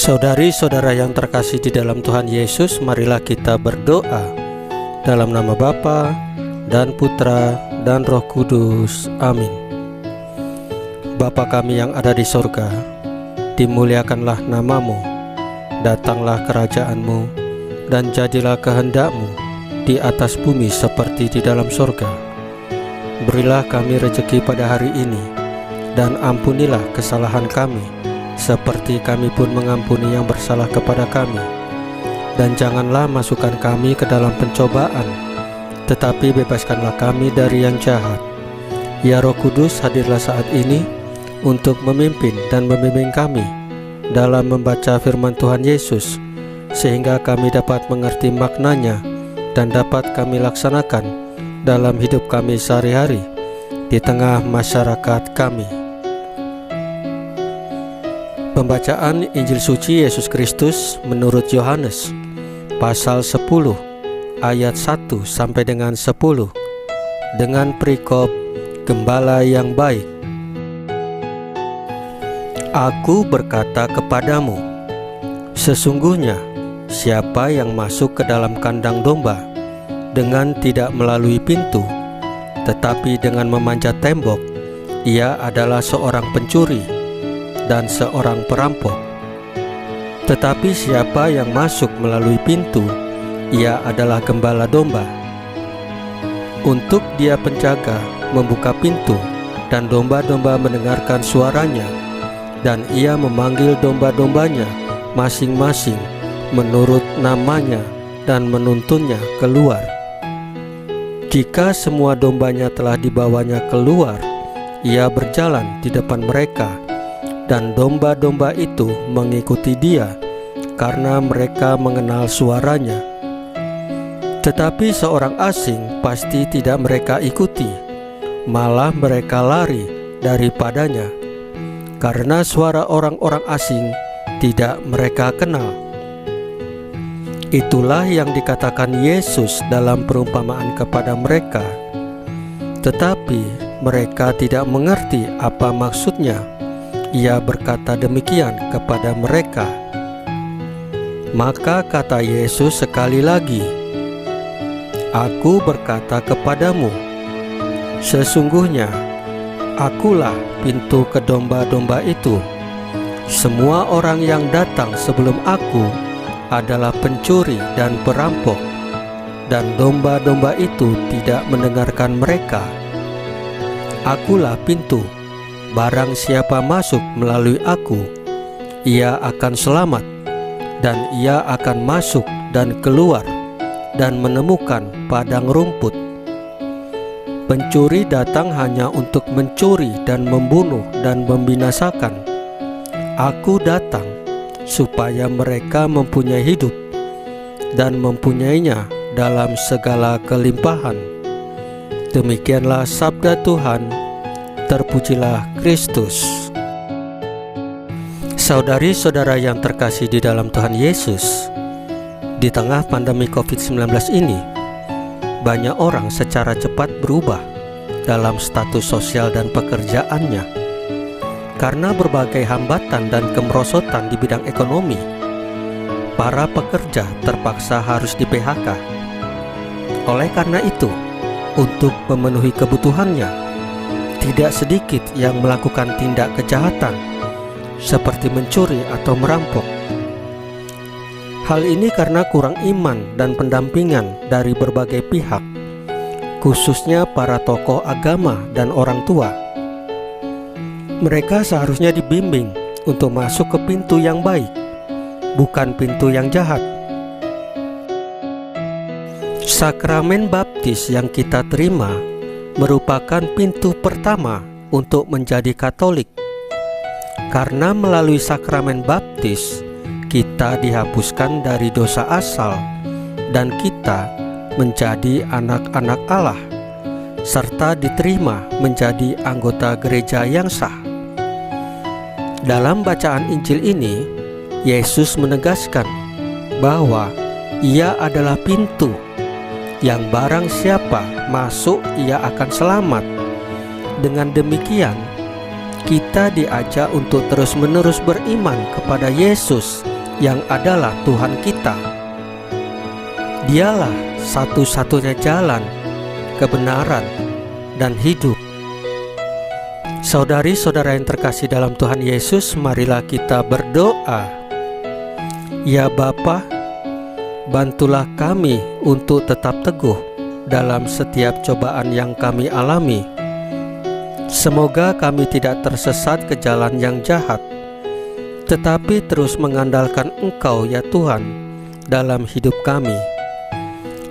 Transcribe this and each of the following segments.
Saudari-saudara yang terkasih di dalam Tuhan Yesus, marilah kita berdoa. Dalam nama Bapa dan Putra dan Roh Kudus. Amin. Bapa kami yang ada di sorga, dimuliakanlah namamu, datanglah kerajaanmu, dan jadilah kehendak-Mu di atas bumi seperti di dalam sorga. Berilah kami rezeki pada hari ini, dan ampunilah kesalahan kami, seperti kami pun mengampuni yang bersalah kepada kami. Dan janganlah masukkan kami ke dalam pencobaan, tetapi bebaskanlah kami dari yang jahat. Ya Roh Kudus, hadirlah saat ini untuk memimpin dan membimbing kami dalam membaca firman Tuhan Yesus, sehingga kami dapat mengerti maknanya dan dapat kami laksanakan dalam hidup kami sehari-hari di tengah masyarakat kami. Pembacaan Injil Suci Yesus Kristus menurut Yohanes pasal 10 ayat 1 sampai dengan 10 dengan perikop Gembala yang baik. Aku berkata kepadamu, sesungguhnya siapa yang masuk ke dalam kandang domba dengan tidak melalui pintu, tetapi dengan memanjat tembok, ia adalah seorang pencuri dan seorang perampok. Tetapi siapa yang masuk melalui pintu, ia adalah gembala domba. Untuk dia penjaga membuka pintu, dan domba-domba mendengarkan suaranya, dan ia memanggil domba-dombanya masing-masing menurut namanya dan menuntunnya keluar. Jika semua dombanya telah dibawanya keluar, ia berjalan di depan mereka, dan domba-domba itu mengikuti dia, karena mereka mengenal suaranya. Tetapi seorang asing pasti tidak mereka ikuti, malah mereka lari daripadanya, karena suara orang-orang asing tidak mereka kenal. Itulah yang dikatakan Yesus dalam perumpamaan kepada mereka, tetapi mereka tidak mengerti apa maksudnya. Ia berkata demikian kepada mereka. Maka kata Yesus sekali lagi, Aku berkata kepadamu, sesungguhnya Akulah pintu ke domba-domba itu. Semua orang yang datang sebelum Aku adalah pencuri dan perampok, dan domba-domba itu tidak mendengarkan mereka. Akulah pintu. Barang siapa masuk melalui Aku, ia akan selamat, dan ia akan masuk dan keluar dan menemukan padang rumput. Pencuri datang hanya untuk mencuri dan membunuh dan membinasakan. Aku datang supaya mereka mempunyai hidup dan mempunyainya dalam segala kelimpahan. Demikianlah sabda Tuhan. Terpujilah Kristus. Saudari-saudara yang terkasih di dalam Tuhan Yesus, di tengah pandemi COVID-19 ini, banyak orang secara cepat berubah dalam status sosial dan pekerjaannya. Karena berbagai hambatan dan kemerosotan di bidang ekonomi, para pekerja terpaksa harus di-PHK. Oleh karena itu, untuk memenuhi kebutuhannya, tidak sedikit yang melakukan tindak kejahatan seperti mencuri atau merampok. Hal ini karena kurang iman dan pendampingan dari berbagai pihak, khususnya para tokoh agama dan orang tua. Mereka seharusnya dibimbing untuk masuk ke pintu yang baik, bukan pintu yang jahat. Sakramen baptis yang kita terima merupakan pintu pertama untuk menjadi Katolik. Karena melalui sakramen baptis, kita dihapuskan dari dosa asal dan kita menjadi anak-anak Allah, serta diterima menjadi anggota gereja yang sah. Dalam bacaan Injil ini, Yesus menegaskan bahwa Ia adalah pintu yang barang siapa masuk ia akan selamat. Dengan demikian, kita diajak untuk terus-menerus beriman kepada Yesus yang adalah Tuhan kita. Dialah satu-satunya jalan, kebenaran, dan hidup. Saudari-saudara yang terkasih dalam Tuhan Yesus, marilah kita berdoa. Ya Bapa, bantulah kami untuk tetap teguh dalam setiap cobaan yang kami alami. Semoga kami tidak tersesat ke jalan yang jahat, tetapi terus mengandalkan Engkau ya Tuhan dalam hidup kami.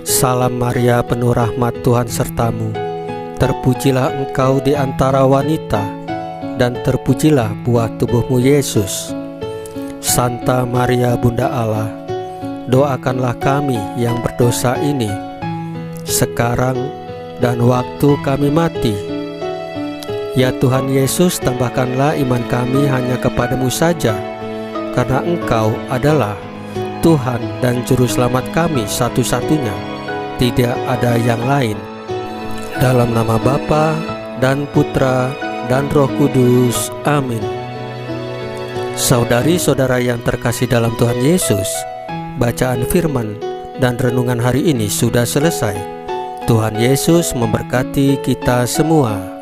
Salam Maria, penuh rahmat, Tuhan sertamu. Terpujilah Engkau di antara wanita, dan terpujilah buah tubuhmu Yesus. Santa Maria Bunda Allah, doakanlah kami yang berdosa ini, sekarang dan waktu kami mati. Ya Tuhan Yesus, tambahkanlah iman kami hanya kepadamu saja, karena Engkau adalah Tuhan dan Juru Selamat kami satu-satunya, tidak ada yang lain. Dalam nama Bapa dan Putra dan Roh Kudus. Amin. Saudari-saudara yang terkasih dalam Tuhan Yesus, bacaan firman dan renungan hari ini sudah selesai. Tuhan Yesus memberkati kita semua.